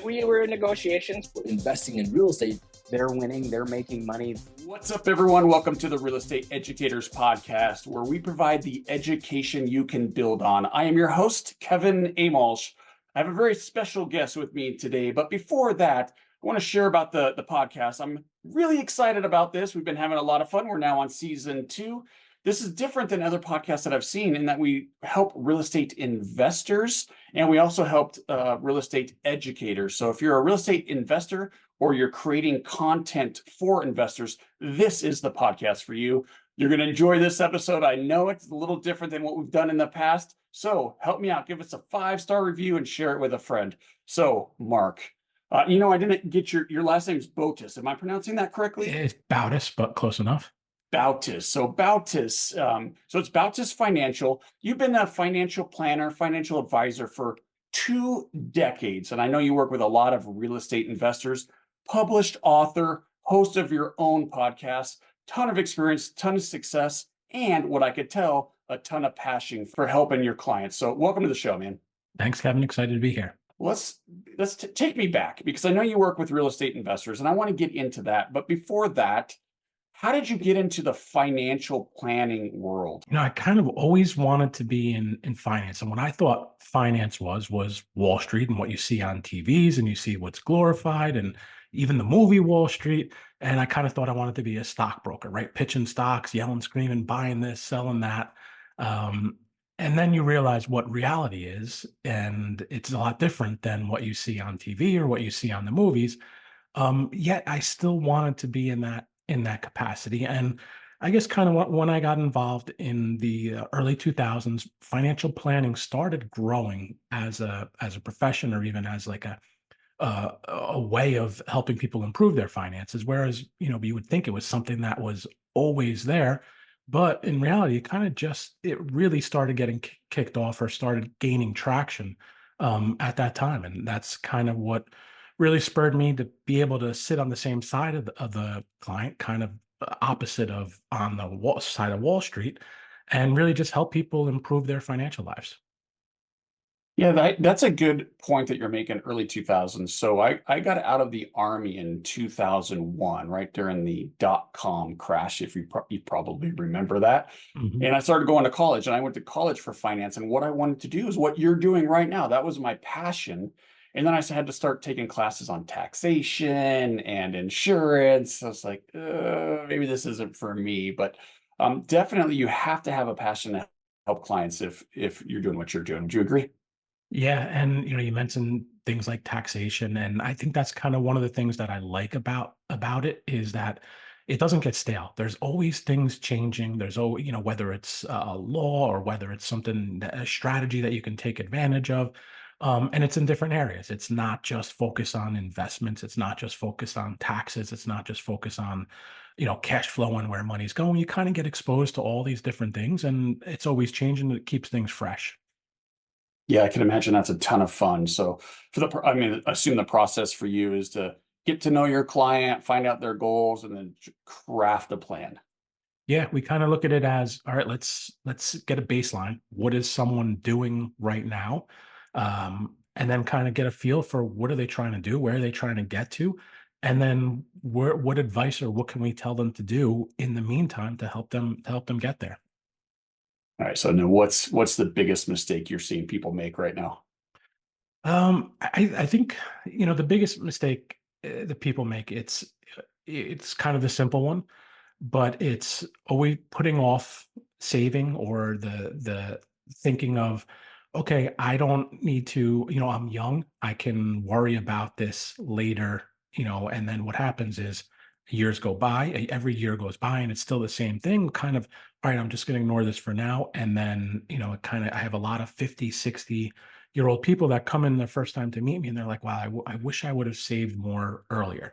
we were in negotiations. Investing in real estate, they're winning, they're making money. What's up, everyone? Welcome to the Real Estate Educators Podcast, where we provide the education you can build on. I am your host, Kevin Amolsch. I have a very special guest with me today, but before that, I want to share about the podcast. I'm really excited about this. We've been having a lot of fun. We're now on season 2. This is different than other podcasts that I've seen in that we help real estate investors, and we also helped real estate educators. So if you're a real estate investor or you're creating content for investors, this is the podcast for you. You're going to enjoy this episode. I know it's a little different than what we've done in the past. So help me out. Give us a 5-star review and share it with a friend. So, Marc, I didn't get your last name's Bautis. Am I pronouncing that correctly? It's Bautis, but close enough. Bautis. So it's Bautis Financial. You've been a financial planner, financial advisor for 2 decades. And I know you work with a lot of real estate investors, published author, host of your own podcast, ton of experience, ton of success, and what I could tell, a ton of passion for helping your clients. So welcome to the show, man. Thanks, Kevin. Excited to be here. Let's take me back, because I know you work with real estate investors and I want to get into that. But before that, how did you get into the financial planning world? I kind of always wanted to be in finance. And what I thought finance was Wall Street and what you see on TVs and you see what's glorified and even the movie Wall Street. And I kind of thought I wanted to be a stockbroker, right? Pitching stocks, yelling, screaming, buying this, selling that. And then you realize what reality is, and it's a lot different than what you see on TV or what you see on the movies. Yet I still wanted to be in that capacity. And I guess kind of when I got involved in the early 2000s, financial planning started growing as a profession, or even as like a way of helping people improve their finances. Whereas, you would think it was something that was always there. But in reality, it really started getting kicked off or started gaining traction at that time. And that's kind of what really spurred me to be able to sit on the same side of the client, kind of opposite of on the side of Wall Street, and really just help people improve their financial lives. Yeah, that's a good point that you're making, early 2000s. So I got out of the Army in 2001, right during the dot-com crash, if you probably remember that. Mhm. And I started going to college, and I went to college for finance. And what I wanted to do is what you're doing right now. That was my passion. And then I had to start taking classes on taxation and insurance. I was like, maybe this isn't for me. But definitely you have to have a passion to help clients if you're doing what you're doing. Would you agree? Yeah, and you mentioned things like taxation, and I think that's kind of one of the things that I like about it is that it doesn't get stale. There's always things changing. There's always, whether it's a law or whether it's a strategy that you can take advantage of, and it's in different areas. It's not just focused on investments. It's not just focused on taxes. It's not just focused on, cash flow and where money's going. You kind of get exposed to all these different things, and it's always changing. It keeps things fresh. Yeah, I can imagine that's a ton of fun. So assume the process for you is to get to know your client, find out their goals, and then craft a plan. Yeah, we kind of look at it as, all right, let's get a baseline. What is someone doing right now? And then kind of get a feel for what are they trying to do? Where are they trying to get to? And then what advice or what can we tell them to do in the meantime to help them get there? All right. So now what's the biggest mistake you're seeing people make right now? I think, the biggest mistake that people make, it's kind of the simple one, but it's always putting off saving, or the thinking of, okay, I don't need to, I'm young, I can worry about this later, and then what happens is years go by, every year goes by, and it's still the same thing, kind of, all right, I'm just going to ignore this for now. And then, I have a lot of 50, 60-year-old people that come in the first time to meet me, and they're like, wow, I wish I would have saved more earlier.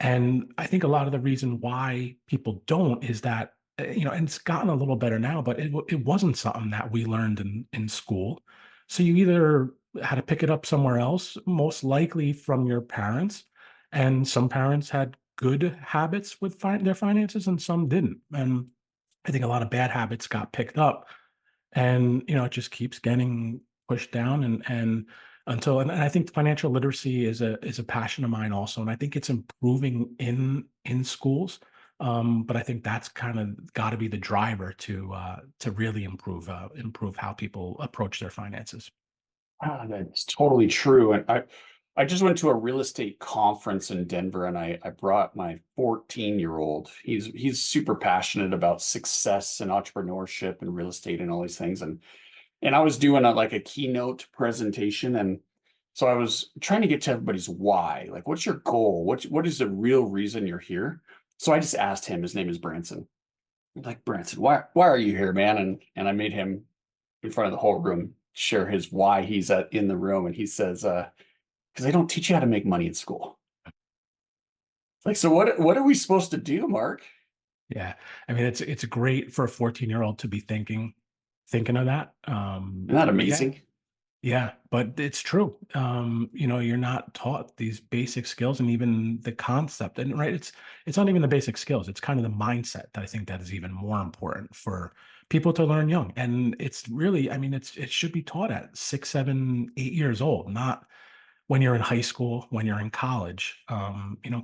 And I think a lot of the reason why people don't is that, and it's gotten a little better now, but it wasn't something that we learned in school. So you either had to pick it up somewhere else, most likely from your parents. And some parents had good habits with their finances and some didn't. And I think a lot of bad habits got picked up, and, it just keeps getting pushed down. And And I think financial literacy is a passion of mine also, and I think it's improving in schools. But I think that's kind of got to be the driver to really improve how people approach their finances. Ah, that's totally true. And I just went to a real estate conference in Denver, and I brought my 14-year-old. He's super passionate about success and entrepreneurship and real estate and all these things. And I was doing like a keynote presentation, and so I was trying to get to everybody's why. Like, what's your goal? What is the real reason you're here? So I just asked him. His name is Branson. I'm like, Branson, why are you here, man? And I made him in front of the whole room share his why he's in the room, and he says, because they don't teach you how to make money in school. Like, so what are we supposed to do, Mark? Yeah, I mean it's great for a 14-year-old to be thinking of that. Isn't that Yeah, amazing? yeah, but it's true. You're not taught these basic skills and even the concept. And right, it's not even the basic skills. It's kind of the mindset that I think that is even more important for people to learn young. And it's really, I mean, it should be taught at 6, 7, 8 years old, not when you're in high school, when you're in college.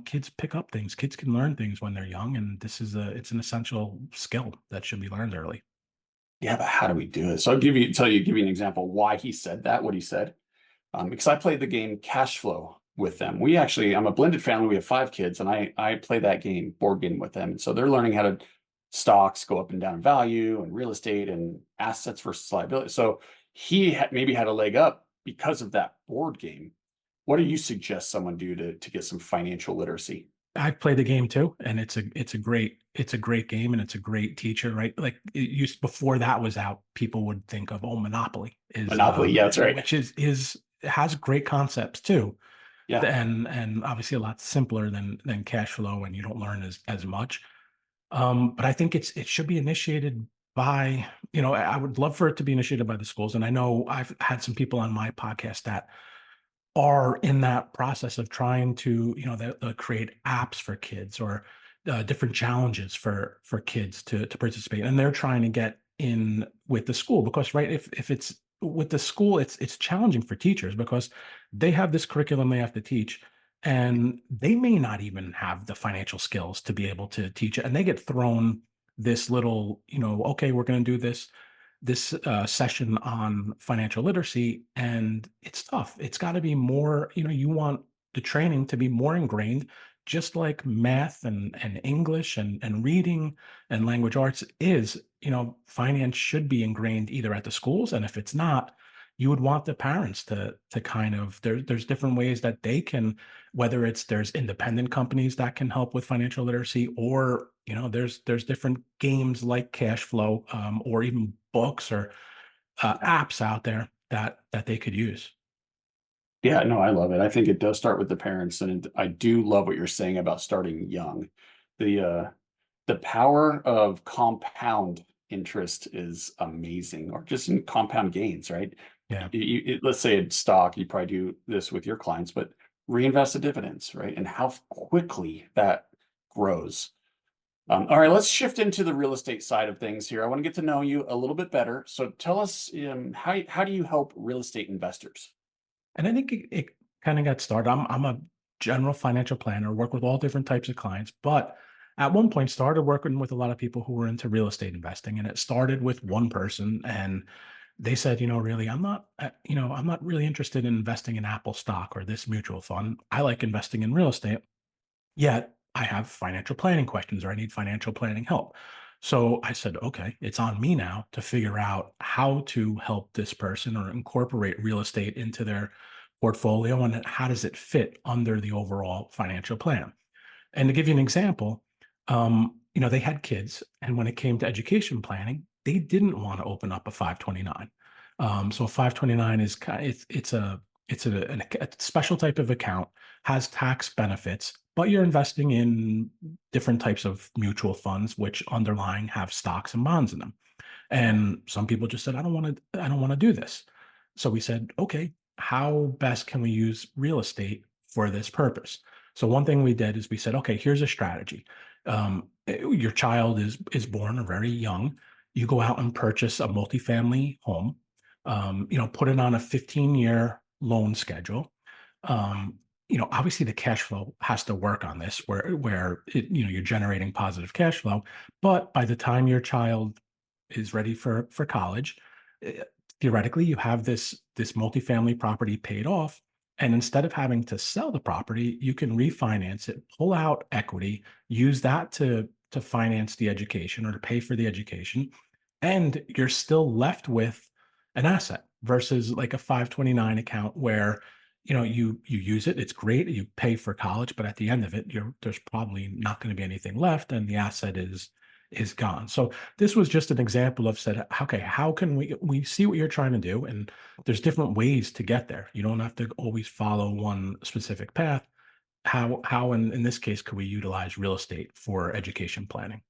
Kids pick up things. Kids can learn things when they're young, and it's an essential skill that should be learned early. Yeah, but how do we do it? So give you an example why he said that, what he said. Because I played the game Cash Flow with them. I'm a blended family. We have 5 kids, and I play that board game with them. And so they're learning how to stocks go up and down in value, and real estate and assets versus liability. So maybe had a leg up because of that board game. What do you suggest someone do to get some financial literacy? I've played the game too, and it's a great game, and it's a great teacher, right? Like it used before that was out, people would think of, oh, Monopoly is Monopoly, yeah, that's right. which is has great concepts too, Yeah, and obviously a lot simpler than cash flow, and you don't learn as much. But I think it should be initiated by, I would love for it to be initiated by the schools, and I know I've had some people on my podcast that are in that process of trying to, they'll create apps for kids or different challenges for kids to participate, and they're trying to get in with the school because, right, if it's with the school, it's challenging for teachers because they have this curriculum they have to teach, and they may not even have the financial skills to be able to teach it, and they get thrown this little, okay, we're going to do this session on financial literacy, and it's tough. It's got to be more, you want the training to be more ingrained, just like math and English and reading and language arts is. Finance should be ingrained either at the schools, and if it's not, you would want the parents to kind of there's different ways that they can, whether there's independent companies that can help with financial literacy, or there's different games like cash flow, or even books or apps out there that they could use. yeah, no, I love it. I think it does start with the parents, and I do love what you're saying about starting young. The power of compound interest is amazing, or just in compound gains, right? Yeah. Let's say it's stock, you probably do this with your clients, but reinvest the dividends, right? And how quickly that grows. All right, let's shift into the real estate side of things here. I want to get to know you a little bit better. So tell us, how do you help real estate investors? And I think it kind of got started. I'm a general financial planner, work with all different types of clients, but at one point started working with a lot of people who were into real estate investing. And it started with one person, and they said, really, I'm not really interested in investing in Apple stock or this mutual fund. I like investing in real estate. Yet I have financial planning questions, or I need financial planning help. So I said, okay, it's on me now to figure out how to help this person or incorporate real estate into their portfolio, and how does it fit under the overall financial plan. And to give you an example, they had kids, and when it came to education planning, they didn't want to open up a 529. So a 529 is it's a special type of account, has tax benefits, but you're investing in different types of mutual funds, which underlying have stocks and bonds in them. And some people just said, I don't want to do this. So we said, okay, how best can we use real estate for this purpose? So one thing we did is we said, okay, here's a strategy. Your child is born or very young. You go out and purchase a multifamily home. Put it on a 15-year loan schedule. Obviously the cash flow has to work on this where you're generating positive cash flow, but by the time your child is ready for college, eh, theoretically you have this multifamily property paid off, and instead of having to sell the property, you can refinance it, pull out equity, use that to finance the education or to pay for the education, and you're still left with an asset versus like a 529 account where you use it, it's great, you pay for college, but at the end of it there's probably not going to be anything left and the asset is gone. So this was just an example of said, okay, how can we see what you're trying to do, and there's different ways to get there. You don't have to always follow one specific path. How in this case could we utilize real estate for education planning?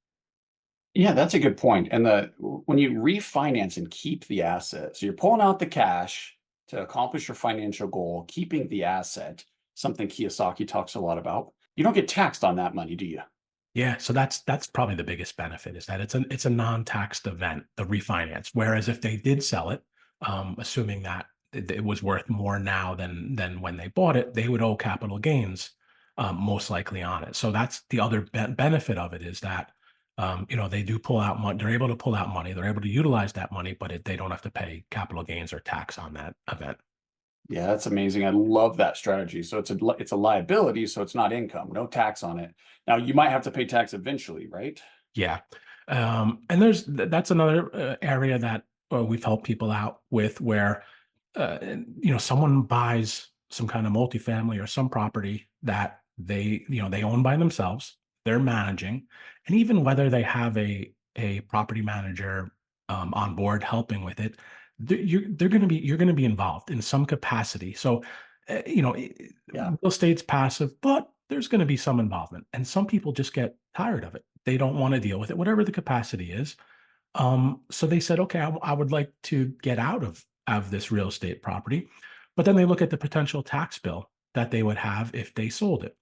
Yeah, that's a good point. And when you refinance and keep the asset, so you're pulling out the cash to accomplish your financial goal, keeping the asset, something Kiyosaki talks a lot about. You don't get taxed on that money, do you? Yeah, so that's probably the biggest benefit, is that it's a non-taxed event, the refinance. Whereas if they did sell it, assuming that it was worth more now than when they bought it, they would owe capital gains, most likely on it. So that's the other benefit of it, is that they do pull out money. They're able to pull out money. They're able to utilize that money, but they don't have to pay capital gains or tax on that event. Yeah, that's amazing. I love that strategy. So it's a liability, so it's not income, no tax on it. Now you might have to pay tax eventually, right? Yeah. And that's another area that we've helped people out with, where someone buys some kind of multifamily or some property that they own by themselves, they're managing, and even whether they have a property manager on board helping with it, you're going to be involved in some capacity. So Yeah. real estate's passive, but there's going to be some involvement, and some people just get tired of it. They don't want to deal with it, whatever the capacity is. So they said, okay, I would like to get out of this real estate property. But then they look at the potential tax bill that they would have if they sold it.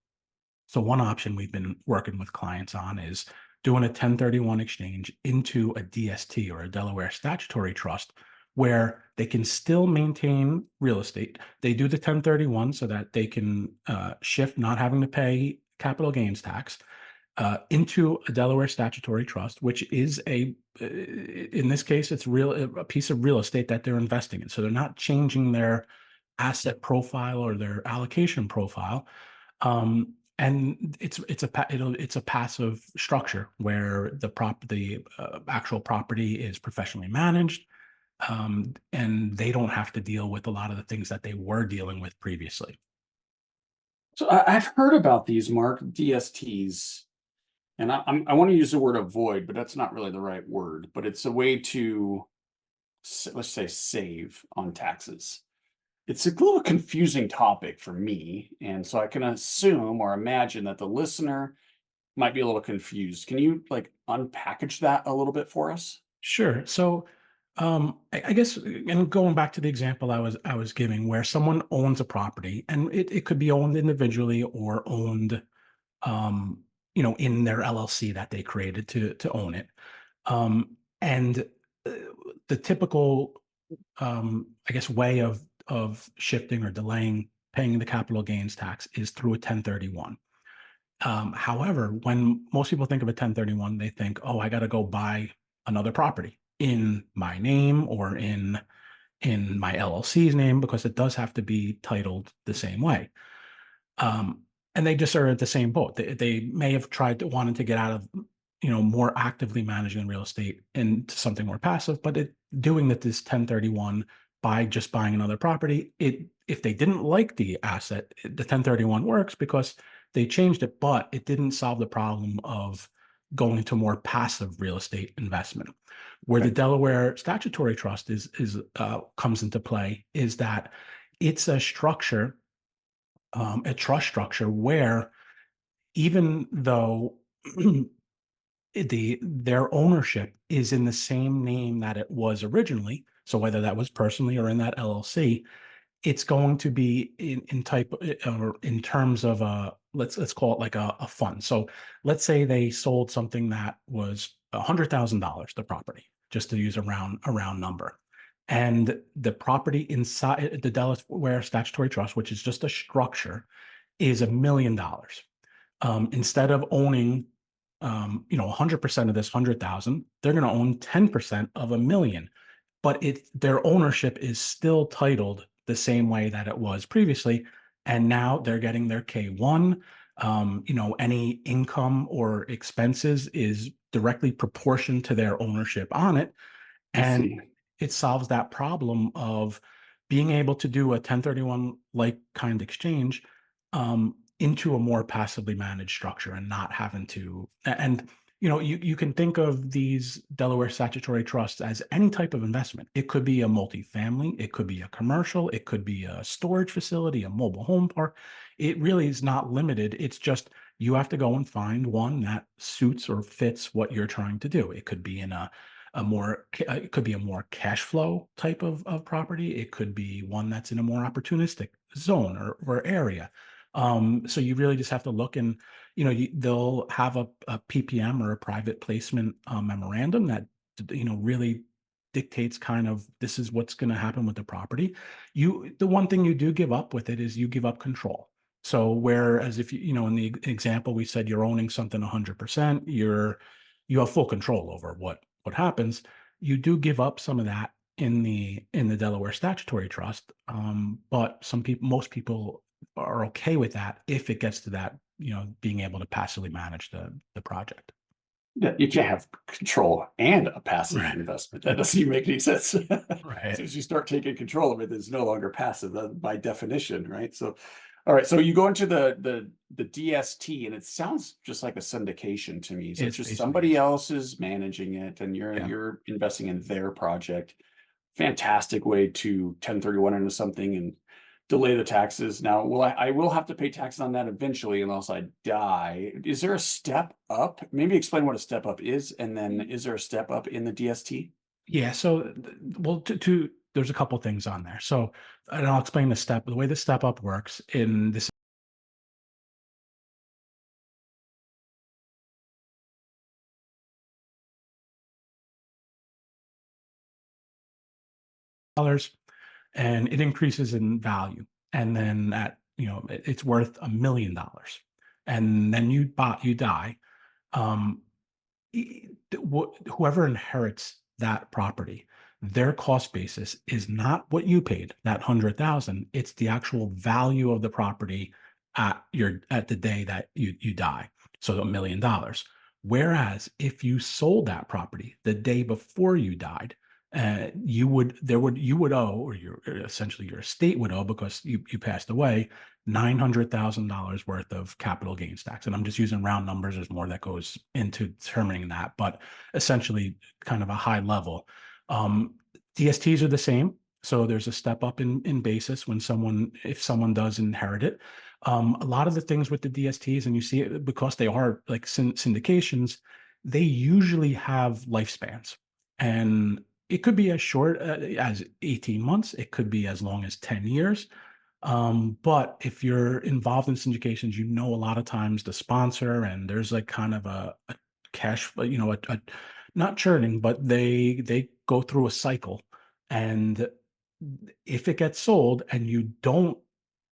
So one option we've been working with clients on is doing a 1031 exchange into a DST, or a Delaware Statutory Trust, where they can still maintain real estate. They do the 1031 so that they can shift not having to pay capital gains tax into a Delaware Statutory Trust, which is in this case, it's a piece of real estate that they're investing in. So they're not changing their asset profile or their allocation profile. And it's a passive structure where the actual property is professionally managed, and they don't have to deal with a lot of the things that they were dealing with previously. So I've heard about these, Mark, DSTs. And I want to use the word avoid, but that's not really the right word. But it's a way to, let's say, save on taxes. It's a little confusing topic for me, and so I can assume or imagine that the listener might be a little confused. Can you like unpackage that a little bit for us? Sure. So, I guess, and going back to the example I was giving, where someone owns a property, and it could be owned individually or owned, in their LLC that they created to own it. And uh, the typical, I guess, way of shifting or delaying paying the capital gains tax is through a 1031. However, when most people think of a 1031, they think, oh, I got to go buy another property in my name or in my LLC's name, because it does have to be titled the same way. And they just are at the same boat. They may have tried to wanted to get out of more actively managing real estate into something more passive, but doing that this 1031 by just buying another property, if they didn't like the asset, the 1031 works because they changed it, but it didn't solve the problem of going into more passive real estate investment. Where the Okay. Delaware Statutory Trust is comes into play is that it's a trust structure where, even though their ownership is in the same name that it was originally, so whether that was personally or in that LLC, it's going to be in type or in terms of a, let's call it like a fund. So let's say they sold something that was $100,000, the property, just to use a round number. And the property inside the Delaware Statutory Trust, which is just a structure, is $1 million. Instead of owning 100% of this 100,000, they're going to own 10% of $1 million. But their ownership is still titled the same way that it was previously. And now they're getting their K1. Any income or expenses is directly proportioned to their ownership on it. And it solves that problem of being able to do a 1031 like kind exchange into a more passively managed structure and not having to. And you can think of these Delaware statutory trusts as any type of investment. It could be a multifamily, it could be a commercial, it could be a storage facility, a mobile home park. It really is not limited. It's just you have to go and find one that suits or fits what you're trying to do. It could be in it could be a more cash flow type of property. It could be one that's in a more opportunistic zone or area. So you really just have to look, and they'll have a PPM or a private placement memorandum that really dictates kind of this is what's going to happen with the property. The one thing you do give up with it is you give up control. So whereas if in the example we said you're owning something 100%, you have full control over what happens. You do give up some of that in the Delaware Statutory Trust, but most people are okay with that if it gets to that, being able to passively manage the project. Yeah, you can't have control and a passive investment. That doesn't even make any sense. Right. As soon as you start taking control of it, it's no longer passive by definition, right? So, all right. So you go into the DST, and it sounds just like a syndication to me. So it's just somebody else is managing it, and you're investing in their project. Fantastic way to 1031 into something and delay the taxes. Now, I will have to pay taxes on that eventually unless I die. Is there a step up? Maybe explain what a step up is, and then is there a step up in the DST? Yeah. So, well, there's a couple things on there. So, and I'll explain the way the step up works in this. And it increases in value. And then it's worth $1 million. And then you die. Whoever inherits that property, their cost basis is not what you paid, that 100,000. It's the actual value of the property at the day that you die. So $1 million. Whereas if you sold that property the day before you died, you would owe, or essentially your estate would owe, because you passed away, $900,000 worth of capital gains tax. And I'm just using round numbers. There's more that goes into determining that, but essentially kind of a high level. DSTs are the same. So there's a step up in basis if someone does inherit it. A lot of the things with the DSTs, and you see it because they are like syndications, they usually have lifespans. And it could be as short as 18 months. It could be as long as 10 years. But if you're involved in syndications, a lot of times the sponsor, and there's like kind of a cash, not churning, but they go through a cycle. And if it gets sold and you don't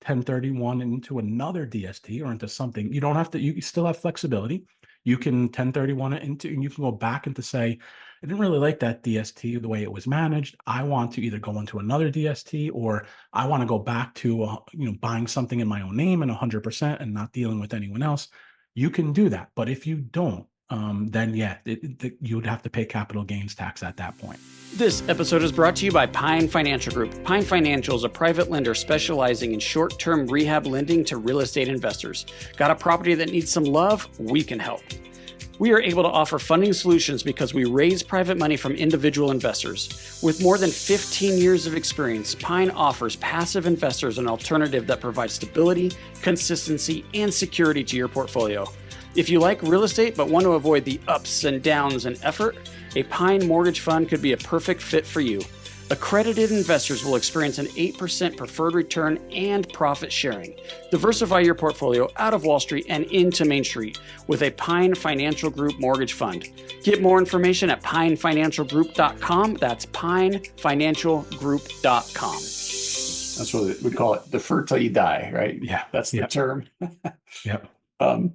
1031 into another DST or into something, you don't have to, you still have flexibility. You can 1031 it into, and you can go back into say, I didn't really like that DST, the way it was managed. I want to either go into another DST, or I want to go back to, buying something in my own name and 100% and not dealing with anyone else. You can do that. But if you don't, then you would have to pay capital gains tax at that point. This episode is brought to you by Pine Financial Group. Pine Financial is a private lender specializing in short-term rehab lending to real estate investors. Got a property that needs some love? We can help. We are able to offer funding solutions because we raise private money from individual investors. With more than 15 years of experience, Pine offers passive investors an alternative that provides stability, consistency, and security to your portfolio. If you like real estate but want to avoid the ups and downs and effort, a Pine mortgage fund could be a perfect fit for you. Accredited investors will experience an 8% preferred return and profit sharing. Diversify your portfolio out of Wall Street and into Main Street with a Pine Financial Group mortgage fund. Get more information at pinefinancialgroup.com. That's pinefinancialgroup.com. That's what we call it. Defer till you die, right? Yeah. That's the term. Yep. All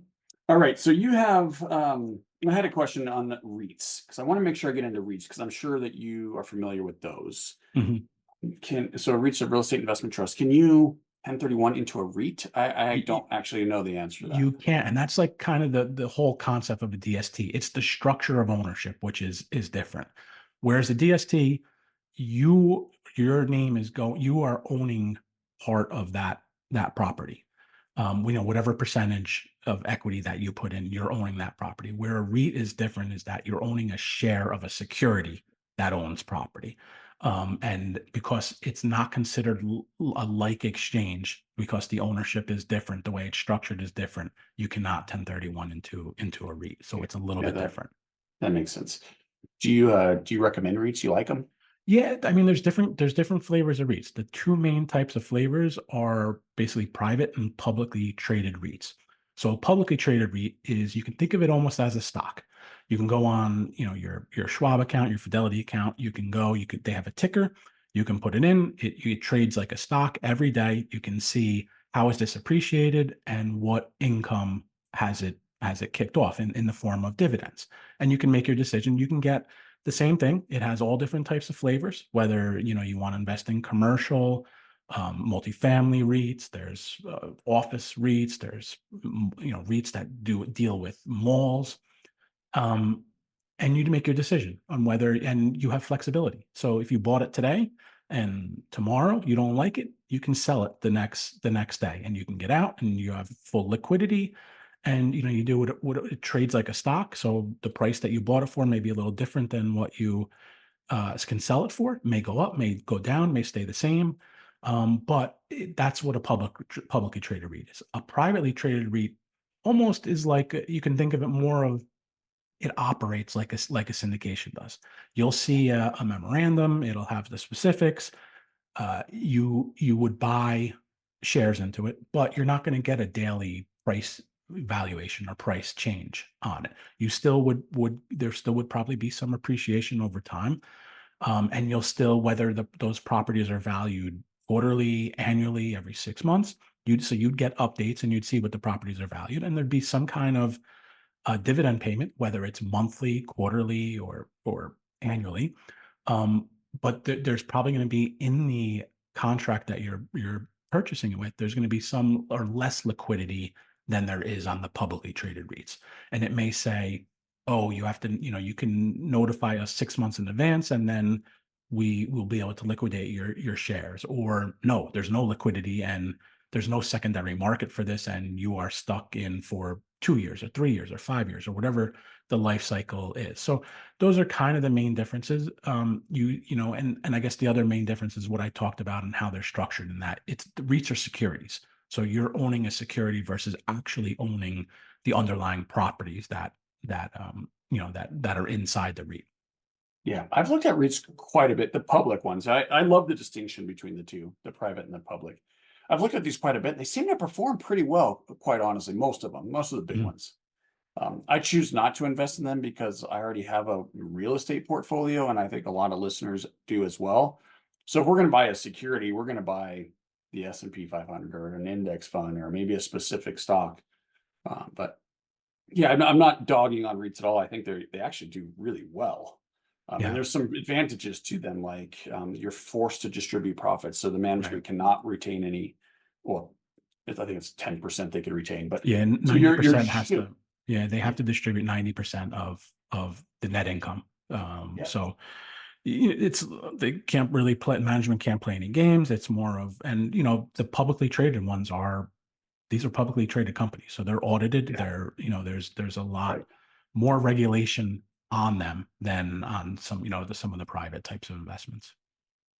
right. So you have, I had a question on REITs because I want to make sure I get into REITs because I'm sure that you are familiar with those. Mm-hmm. So REITs are real estate investment trust. Can you 1031 into a REIT? I don't actually know the answer to that. You can't, and that's like kind of the whole concept of a DST. It's the structure of ownership, which is different. Whereas a DST, your name is you are owning part of that property. Whatever percentage of equity that you put in, you're owning that property. Where a REIT is different is that you're owning a share of a security that owns property. And because it's not considered a like exchange, because the ownership is different, the way it's structured is different, you cannot 1031 into a REIT. So it's a little bit different. That makes sense. Do you recommend REITs? You like them? Yeah, I mean, there's different flavors of REITs. The two main types of flavors are basically private and publicly traded REITs. So a publicly traded REIT is, you can think of it almost as a stock. You can go on, your Schwab account, your Fidelity account. They have a ticker. You can put it in. It trades like a stock every day. You can see how is this appreciated and what income has it kicked off in the form of dividends. And you can make your decision. You can get the same thing. It has all different types of flavors, whether you want to invest in commercial, multifamily REITs, there's office REITs, there's REITs that deal with malls. And you make your decision on whether, and you have flexibility. So if you bought it today and tomorrow you don't like it, you can sell it the next day, and you can get out and you have full liquidity. And you do what it trades like a stock. So the price that you bought it for may be a little different than what you can sell it for. It may go up, may go down, may stay the same. But that's what a publicly traded REIT is. A privately traded REIT almost is like, you can think of it more of, it operates like a syndication does. You'll see a memorandum. It'll have the specifics. You would buy shares into it, but you're not going to get a daily price valuation or price change on it. You still there still would probably be some appreciation over time. And you'll still, whether those properties are valued quarterly, annually, every 6 months, you'd get updates and you'd see what the properties are valued, and there'd be some kind of dividend payment, whether it's monthly, quarterly, or annually. But there's probably going to be, in the contract that you're purchasing it with, there's going to be some or less liquidity than there is on the publicly traded REITs. And it may say, oh, you have to, you can notify us 6 months in advance, and then we will be able to liquidate your shares. Or no, there's no liquidity and there's no secondary market for this, and you are stuck in for 2 years or 3 years or 5 years or whatever the life cycle is. So those are kind of the main differences. And I guess the other main difference is what I talked about and how they're structured, in that the REITs are securities. So you're owning a security versus actually owning the underlying properties that are inside the REIT. Yeah, I've looked at REITs quite a bit, the public ones. I love the distinction between the two, the private and the public. I've looked at these quite a bit. They seem to perform pretty well, quite honestly, most of the big ones. I choose not to invest in them because I already have a real estate portfolio, and I think a lot of listeners do as well. So if we're going to buy a security, we're going to buy the S&P 500 or an index fund or maybe a specific stock. But yeah, I'm not dogging on REITs at all. I think they actually do really well. And there's some advantages to them, like you're forced to distribute profits, so the management cannot retain any. Well, I think it's 10% they could retain, but 90% has to. Yeah, they have to distribute 90% of the net income. So they can't really play. Management can't play any games. It's more of, and the publicly traded ones these are publicly traded companies, so they're audited. They're there's a lot more regulation on them than on some of the private types of investments.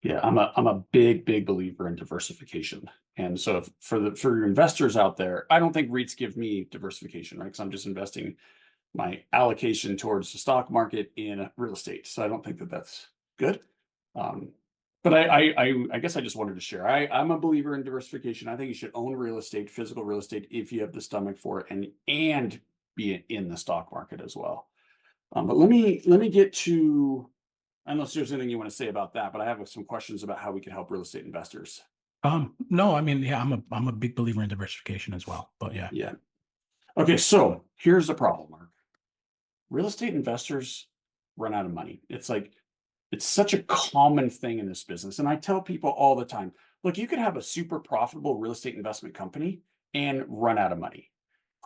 Yeah, I'm a big believer in diversification. And so for your investors out there, I don't think REITs give me diversification, right? Because I'm just investing my allocation towards the stock market in real estate. So I don't think that that's good. But I guess I just wanted to share. I'm a believer in diversification. I think you should own real estate, physical real estate, if you have the stomach for it, and be in the stock market as well. But let me get to, unless there's anything you want to say about that, but I have some questions about how we can help real estate investors. No, I mean, yeah, I'm a big believer in diversification as well, but yeah. Yeah. Okay, so here's the problem, Mark. Real estate investors run out of money. It's such a common thing in this business. And I tell people all the time, look, you could have a super profitable real estate investment company and run out of money.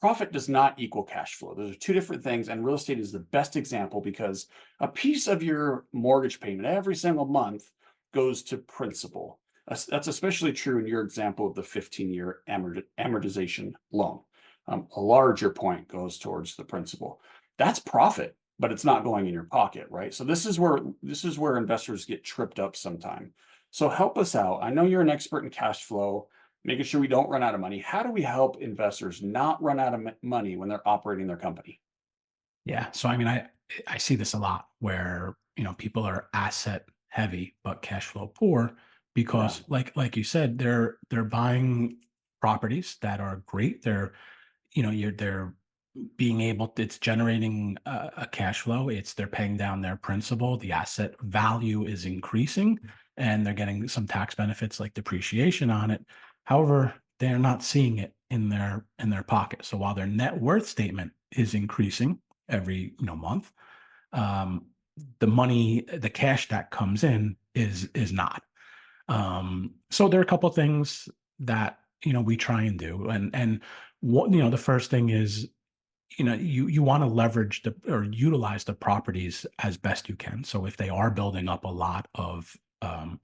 Profit does not equal cash flow. Those are two different things. And real estate is the best example because a piece of your mortgage payment every single month goes to principal. That's especially true in your example of the 15-year amortization loan. A larger point goes towards the principal. That's profit, but it's not going in your pocket, right? So this is where investors get tripped up sometime. So help us out. I know you're an expert in cash flow, making sure we don't run out of money. How do we help investors not run out of money when they're operating their company? Yeah. So I mean, I see this a lot where, people are asset heavy but cash flow poor Yeah, because like you said, they're buying properties that are great. They're being able to, it's generating a cash flow. They're paying down their principal. The asset value is increasing and they're getting some tax benefits like depreciation on it. However, they're not seeing it in their pocket. So while their net worth statement is increasing every month, um, the cash that comes in is not. So there are a couple of things that we try and do, and what the first thing is, you want to leverage or utilize the properties as best you can. So if they are building up a lot of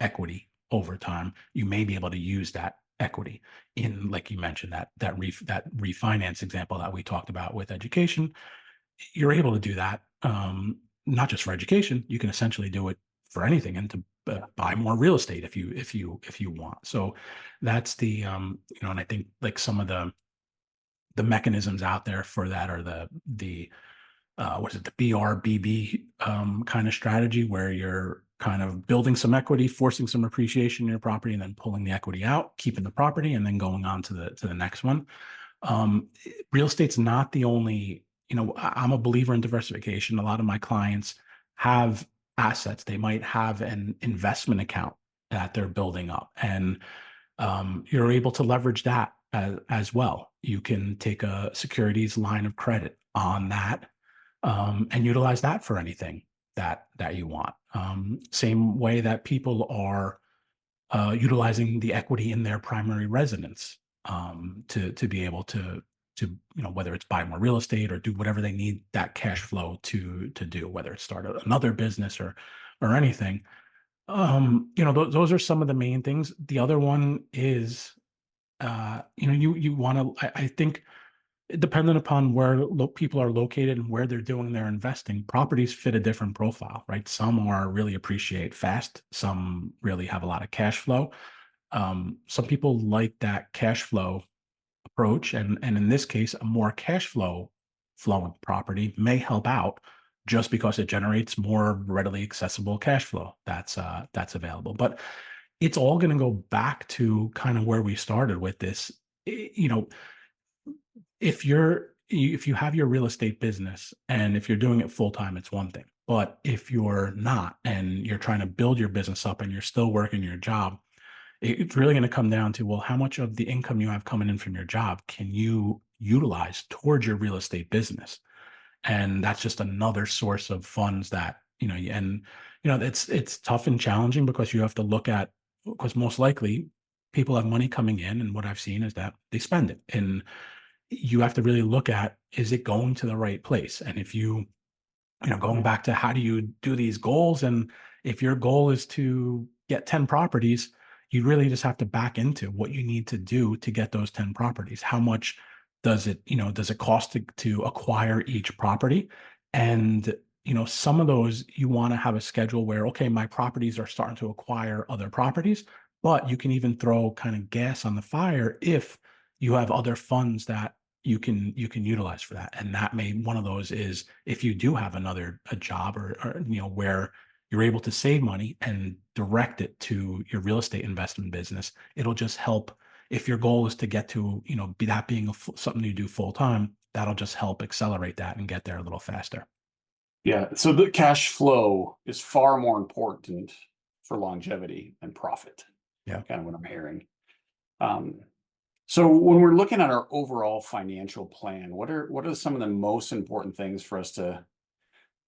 equity over time, you may be able to use that equity in, like you mentioned, that refinance example that we talked about with education. You're able to do that, not just for education. You can essentially do it for anything, and to buy more real estate if you want. So that's and I think like some of the mechanisms out there for that are the what is it, the BRBB kind of strategy, where you're kind of building some equity, forcing some appreciation in your property, and then pulling the equity out, keeping the property, and then going on to the next one. Um, Real estate's not the only, I'm a believer in diversification. A lot of my clients have assets. They might have an investment account that they're building up, and you're able to leverage that as well. You can take a securities line of credit on that, and utilize that for anything that you want. Same way that people are utilizing the equity in their primary residence, to be able to whether it's buy more real estate or do whatever they need that cash flow to do, whether it's start another business or anything. Those are some of the main things. The other one is, you want to, I think, dependent upon where people are located and where they're doing their investing, properties fit a different profile, right? Some are really appreciate fast. Some really have a lot of cash flow. Some people like that cash flow approach, and in this case, a more cash flow flowing property may help out just because it generates more readily accessible cash flow that's available. But it's all going to go back to kind of where we started with this. If you have your real estate business and if you're doing it full time, it's one thing. But if you're not and you're trying to build your business up and you're still working your job, it's really going to come down to, well, how much of the income you have coming in from your job can you utilize towards your real estate business? And that's just another source of funds that, it's tough and challenging because you have to look at, because most likely people have money coming in, and what I've seen is that they spend it. And you have to really look at, is it going to the right place? And if going back to how do you do these goals? And if your goal is to get 10 properties, you really just have to back into what you need to do to get those 10 properties. How much does it cost to acquire each property? And, some of those you want to have a schedule where, okay, my properties are starting to acquire other properties, but you can even throw kind of gas on the fire if you have other funds that you can utilize for that. And that one of those is if you do have a job or where you're able to save money and direct it to your real estate investment business. It'll just help. If your goal is to get to, being something you do full time, that'll just help accelerate that and get there a little faster. Yeah. So the cash flow is far more important for longevity than profit. Yeah. Kind of what I'm hearing. So when we're looking at our overall financial plan, what are some of the most important things for us to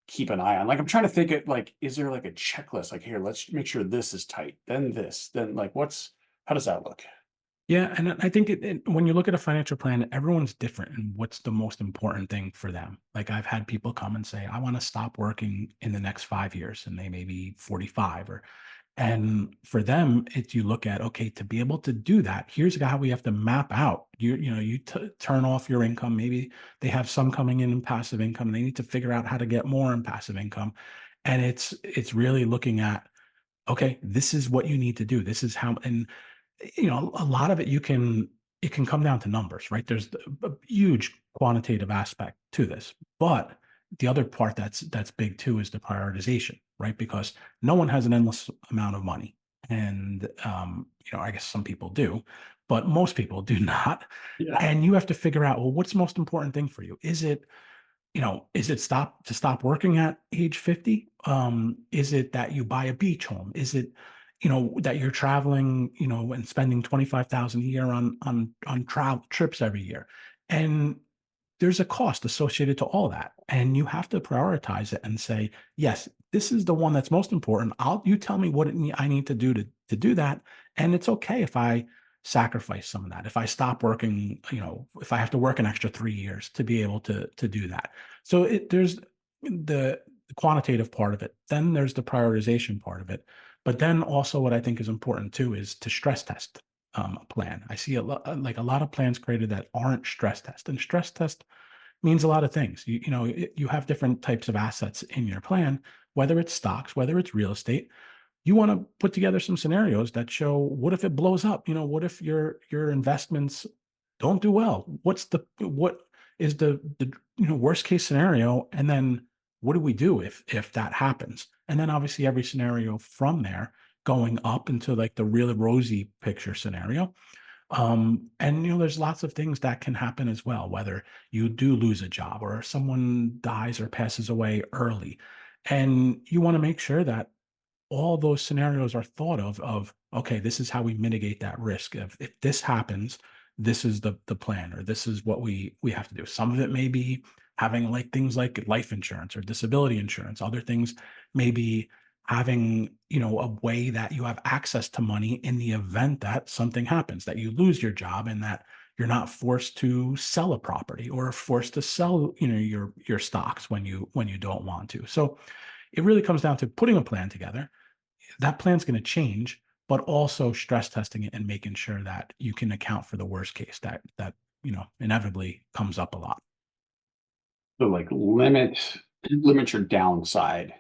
keep an eye on? Like, I'm trying to think of, like, is there like a checklist? Like, here, let's make sure this is tight, then this, then like, how does that look? Yeah, and I think when you look at a financial plan, everyone's different and what's the most important thing for them. Like I've had people come and say, I want to stop working in the next 5 years, and they may be 45 and for them, you look at, okay, to be able to do that, here's how we have to map out. You turn off your income. Maybe they have some coming in passive income. They need to figure out how to get more in passive income. And it's really looking at, okay, this is what you need to do. This is how, and a lot of it can come down to numbers, right? There's a huge quantitative aspect to this, but the other part that's big too is the prioritization, right? Because no one has an endless amount of money, and I guess some people do, but most people do not. Yeah. And you have to figure out, well, what's the most important thing for you? Is it stop working at age 50? Is it that you buy a beach home? Is it, that you're traveling, and spending 25,000 a year on travel trips every year? And there's a cost associated to all that. And you have to prioritize it and say, yes, this is the one that's most important. You tell me what I need to do to do that. And it's okay if I sacrifice some of that. If I stop working, if I have to work an extra 3 years to be able to do that. So there's the quantitative part of it. Then there's the prioritization part of it. But then also what I think is important too is to stress test a plan. I see a lot of plans created that aren't stress test, and stress test means a lot of things. You have different types of assets in your plan, whether it's stocks, whether it's real estate. You want to put together some scenarios that show, what if it blows up? What if your investments don't do well? What is the worst case scenario? And then what do we do if that happens? And then obviously every scenario from there going up into like the really rosy picture scenario. And there's lots of things that can happen as well, whether you do lose a job or someone dies or passes away early. And you want to make sure that all those scenarios are thought of, okay, this is how we mitigate that risk. If this happens, this is the plan, or this is what we have to do. Some of it may be having like things like life insurance or disability insurance. Other things may be having, a way that you have access to money in the event that something happens, that you lose your job, and that you're not forced to sell a property or forced to sell, your stocks when you don't want to. So it really comes down to putting a plan together. That plan's going to change, but also stress testing it and making sure that you can account for the worst case that inevitably comes up a lot. So like limit your downside.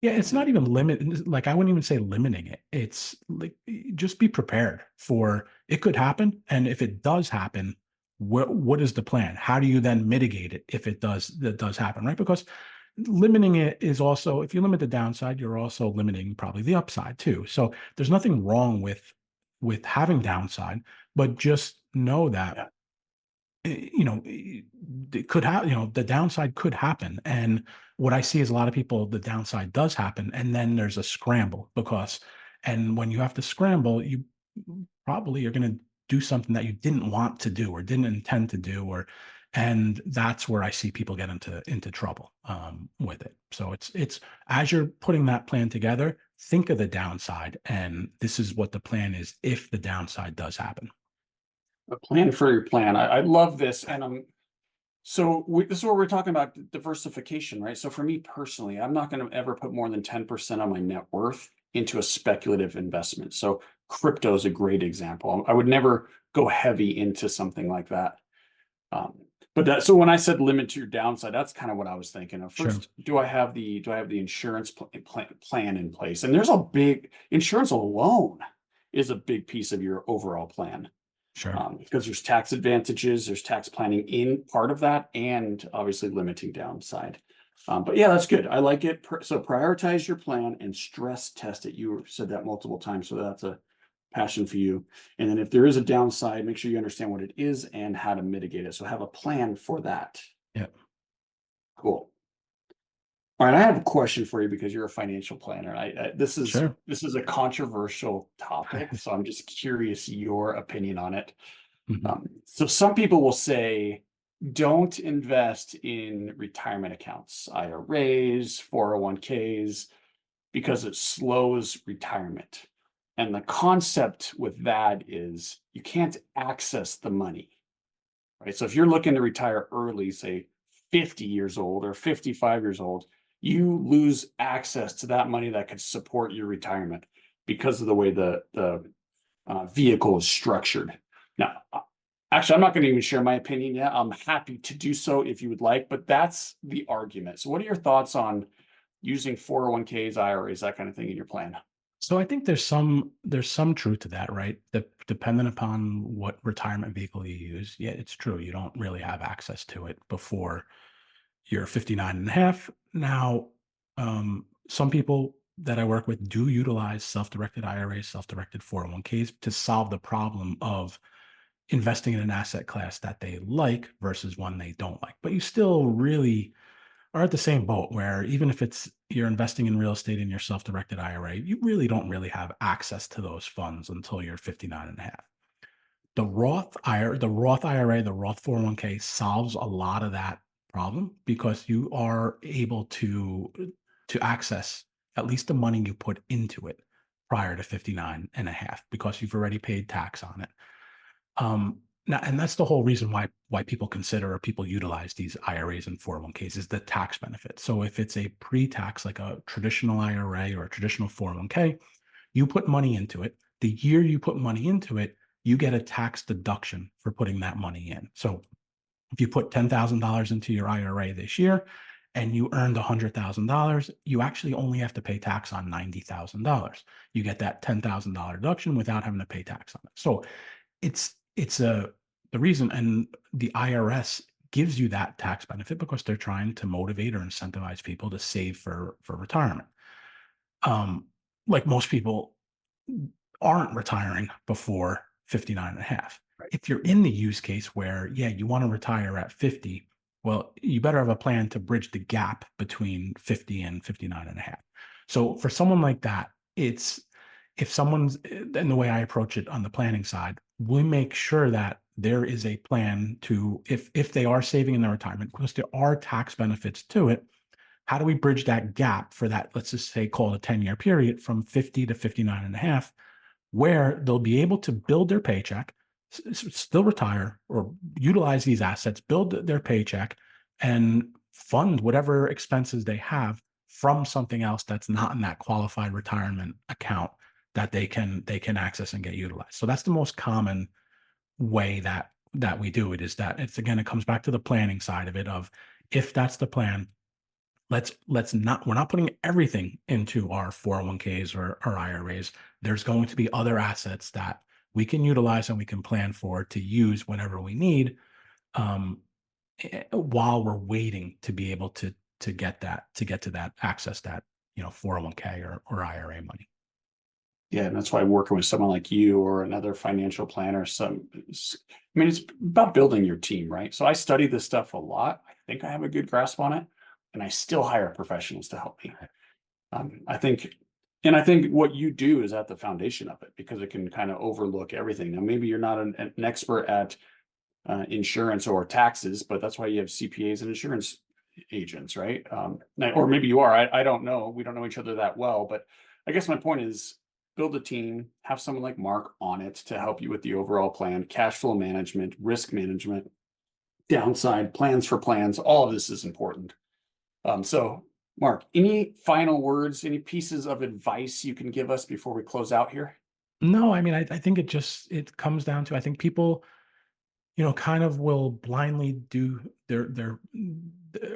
Yeah, it's not even limit. Like I wouldn't even say limiting it. It's like just be prepared for it could happen, and if it does happen, what is the plan? How do you then mitigate it if that does happen, right? Because limiting it is also, if you limit the downside, you're also limiting probably the upside too. So there's nothing wrong with having downside, but just know that it could have, the downside could happen. And what I see is a lot of people, the downside does happen, and then there's a scramble and when you have to scramble, you probably are going to do something that you didn't want to do or didn't intend to do, and that's where I see people get into trouble with it. So it's as you're putting that plan together, think of the downside, and this is what the plan is if the downside does happen. A plan for your plan. I love this. And this is where we're talking about diversification, right? So for me personally, I'm not going to ever put more than 10% of my net worth into a speculative investment. So crypto is a great example. I would never go heavy into something like that. So when I said limit to your downside, that's kind of what I was thinking of. First, Sure. do I have the insurance plan in place? And insurance alone is a big piece of your overall plan. Sure. Because there's tax advantages, there's tax planning in part of that, and obviously limiting downside. But yeah, that's good. I like it. So prioritize your plan and stress test it. You said that multiple times, so that's a passion for you. And then if there is a downside, make sure you understand what it is and how to mitigate it. So have a plan for that. Yeah. Cool. All right, I have a question for you because you're a financial planner. This Sure. is a controversial topic, so I'm just curious your opinion on it. Mhm. So some people will say, don't invest in retirement accounts, IRAs, 401ks, because it slows retirement. And the concept with that is you can't access the money, right? So if you're looking to retire early, say 50 years old or 55 years old, you lose access to that money that could support your retirement because of the way the vehicle is structured. Now, actually, I'm not going to even share my opinion yet. I'm happy to do so if you would like, but that's the argument. So what are your thoughts on using 401ks, IRAs, that kind of thing in your plan? So I think there's some truth to that, right? Dependent upon what retirement vehicle you use. Yeah, it's true. You don't really have access to it before you're 59 and a half. Now, some people that I work with do utilize self-directed IRAs, self-directed 401ks to solve the problem of investing in an asset class that they like versus one they don't like. But you still really are at the same boat where even if it's you're investing in real estate in your self-directed IRA, you really don't really have access to those funds until you're 59 and a half. The Roth IRA, the Roth 401k solves a lot of that problem because you are able to access at least the money you put into it prior to 59 and a half because you've already paid tax on it. Now, and that's the whole reason why people consider or people utilize these IRAs and 401ks is the tax benefit. So if it's a pre-tax, like a traditional IRA or a traditional 401k, you put money into it. The year you put money into it, you get a tax deduction for putting that money in. So if you put $10,000 into your IRA this year and you earned $100,000, you actually only have to pay tax on $90,000. You get that $10,000 deduction without having to pay tax on it. So it's the reason, and the IRS gives you that tax benefit because they're trying to motivate or incentivize people to save for retirement. Um, like most people aren't retiring before 59 and a half. Right. If you're in the use case where, yeah, you want to retire at 50, well, you better have a plan to bridge the gap between 50 and 59 and a half. So for someone like that, it's if someone's and the way I approach it on the planning side, we make sure that there is a plan to if they are saving in their retirement, because there are tax benefits to it. How do we bridge that gap for that, let's just say call it a 10-year period from 50 to 59 and a half, where they'll be able to build their paycheck, still retire or utilize these assets, build their paycheck and fund whatever expenses they have from something else that's not in that qualified retirement account that they can access and get utilized. So that's the most common way that we do it, is that it's, again, it comes back to the planning side of it of, if that's the plan, let's not, we're not putting everything into our 401ks or IRAs. There's going to be other assets that we can utilize and we can plan for to use whenever we need, um, while we're waiting to be able to get to that access, that 401k or IRA money. Yeah, and that's why working with someone like you or another financial planner, it's about building your team, right? So I study this stuff a lot. I think I have a good grasp on it, and I still hire professionals to help me. I think, and I think what you do is at the foundation of it because it can kind of overlook everything. Now, maybe you're not an expert at insurance or taxes, but that's why you have CPAs and insurance agents, right? Or maybe you are. I don't know. We don't know each other that well, but I guess my point is build a team, have someone like Mark on it to help you with the overall plan, cash flow management, risk management, downside plans for plans. All of this is important. So Mark, any final words, any pieces of advice you can give us before we close out here? No, I mean, I think it comes down to, I think people, kind of will blindly do their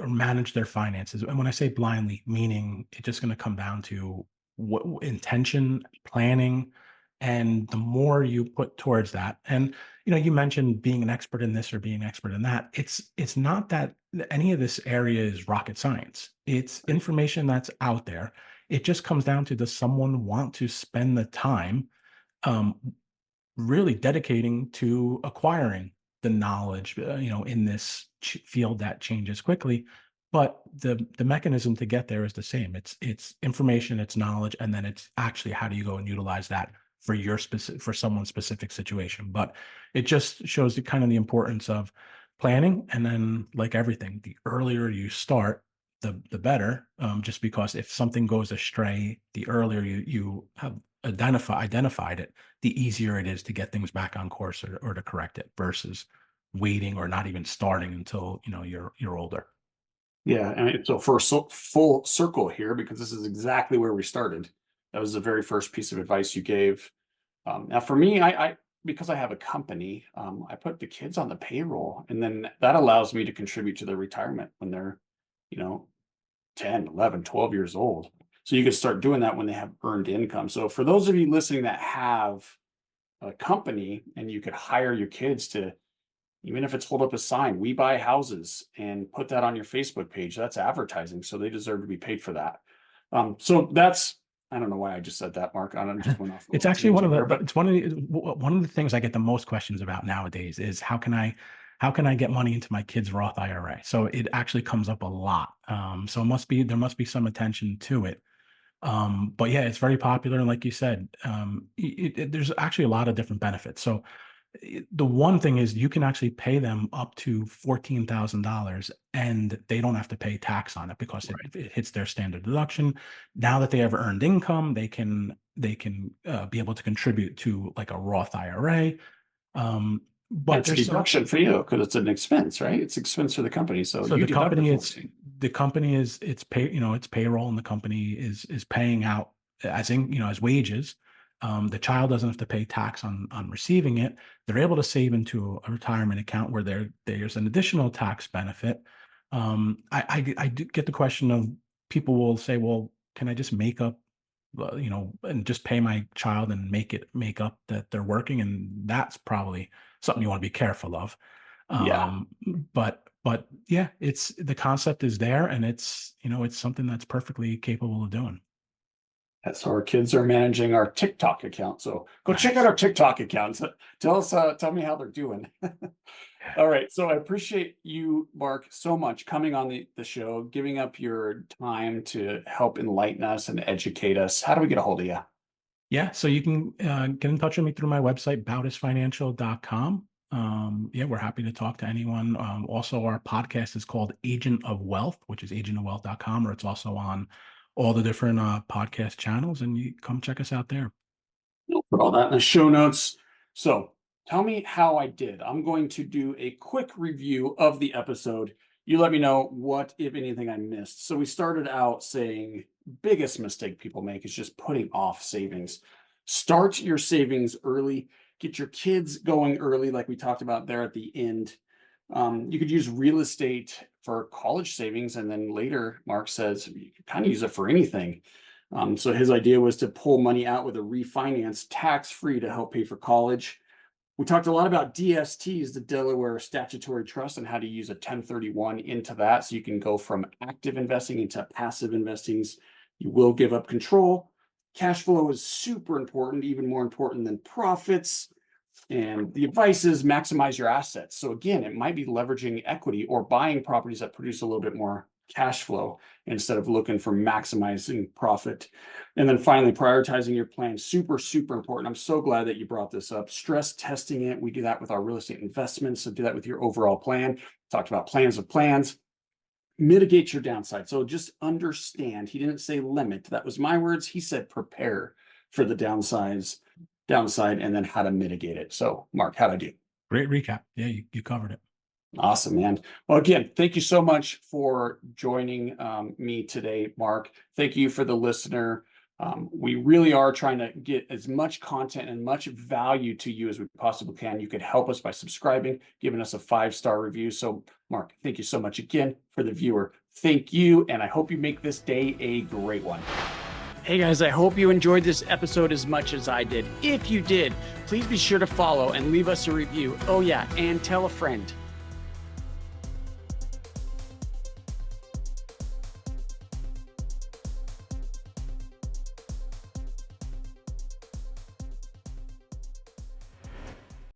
or manage their finances. And when I say blindly, meaning it's just going to come down to what intention, planning, And the more you put towards that, and you mentioned being an expert in this or being an expert in that. It's not that any of this area is rocket science. It's information that's out there. It just comes down to, does someone want to spend the time um, really dedicating to acquiring the knowledge, in this field that changes quickly. But the mechanism to get there is the same. It's information, it's knowledge, and then it's actually how do you go and utilize that for your specific, for someone's specific situation. But it just shows the kind of the importance of planning. And then, like everything, the earlier you start, the better. Just because if something goes astray, the earlier you have identified it, the easier it is to get things back on course, or to correct it, versus waiting or not even starting until you're older. Yeah, and so for full circle here, because this is exactly where we started. That was the very first piece of advice you gave. Now for me, I because I have a company, I put the kids on the payroll, and then that allows me to contribute to their retirement when they're, you know, 10, 11, 12 years old. So you can start doing that when they have earned income. So for those of you listening that have a company, and you could hire your kids to, even if it's hold up a sign, "We buy houses," and put that on your Facebook page, that's advertising. So they deserve to be paid for that. So that's, I don't know why I just said that, Mark. I don't just went off. A It's little actually tangent there, but it's one of the things I get the most questions about nowadays is how can I get money into my kid's Roth IRA? So it actually comes up a lot. So there must be some attention to it. But yeah, it's very popular. And like you said, there's actually a lot of different benefits. So the one thing is, you can actually pay them up to $14,000 and they don't have to pay tax on it, because it hits their standard deduction. Now that they have earned income, they can be able to contribute to like a Roth IRA. But it's a deduction for you because it's an expense, right? It's expense for the company. So so you the deduct company, the it's 14. the company is it's pay it's payroll, and the company is paying out as wages. The child doesn't have to pay tax on receiving it. They're able to save into a retirement account where there's an additional tax benefit. I do get the question of, people will say, well, can I just make up, and just pay my child and make up that they're working? And that's probably something you want to be careful of. Yeah. But yeah, it's the concept is there, and it's something that's perfectly capable of doing. That's how our kids are managing our TikTok account. So go check out Nice. our TikTok accounts. Tell me how they're doing. All right. So I appreciate you, Mark, so much coming on the show, giving up your time to help enlighten us and educate us. How do we get a hold of you? Yeah, so you can get in touch with me through my website, bautisfinancial.com. Yeah, we're happy to talk to anyone. Also, our podcast is called Agent of Wealth, which is agentofwealth.com, or it's also on all the different podcast channels, and you come check us out there. We'll put all that in the show notes. So tell me how I did. I'm going to do a quick review of the episode. You let me know what, if anything, I missed. So we started out saying biggest mistake people make is just putting off savings. Start your savings early. Get your kids going early, like we talked about there at the end. You could use real estate for college savings, and then later, Mark says you can kind of use it for anything. So his idea was to pull money out with a refinance tax-free to help pay for college. We talked a lot about DSTs, the Delaware Statutory Trust, and how to use a 1031 into that. So you can go from active investing into passive investings. You will give up control. Cash flow is super important, even more important than profits. And the advice is maximize your assets. So again, it might be leveraging equity or buying properties that produce a little bit more cash flow instead of looking for maximizing profit. And then finally, prioritizing your plan. Super, super important. I'm so glad that you brought this up. Stress testing it. We do that with our real estate investments. So do that with your overall plan. Talked about plans of plans. Mitigate your downside. So just understand, he didn't say limit. That was my words. He said prepare for the downside, and then how to mitigate it. So Mark, how'd I do? Great recap. Yeah, you covered it. Awesome, man. Well, again, thank you so much for joining me today, Mark. Thank you for the listener. We really are trying to get as much content and much value to you as we possibly can. You could help us by subscribing, giving us a 5-star review. So, Mark, thank you so much again. For the viewer, thank you, and I hope you make this day a great one. Hey guys, I hope you enjoyed this episode as much as I did. If you did, please be sure to follow and leave us a review. Oh yeah, and tell a friend.